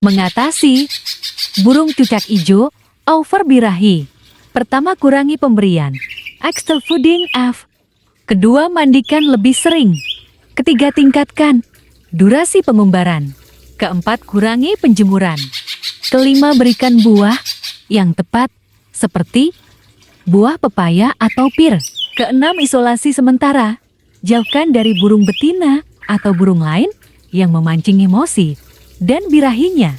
Mengatasi burung cucak ijo overbirahi. Pertama, kurangi pemberian extra fooding F. Kedua, mandikan lebih sering. Ketiga, tingkatkan durasi pengumbaran. Keempat, kurangi penjemuran. Kelima, berikan buah yang tepat seperti buah pepaya atau pir. Keenam, isolasi sementara. Jauhkan dari burung betina atau burung lain yang memancing emosi dan birahinya.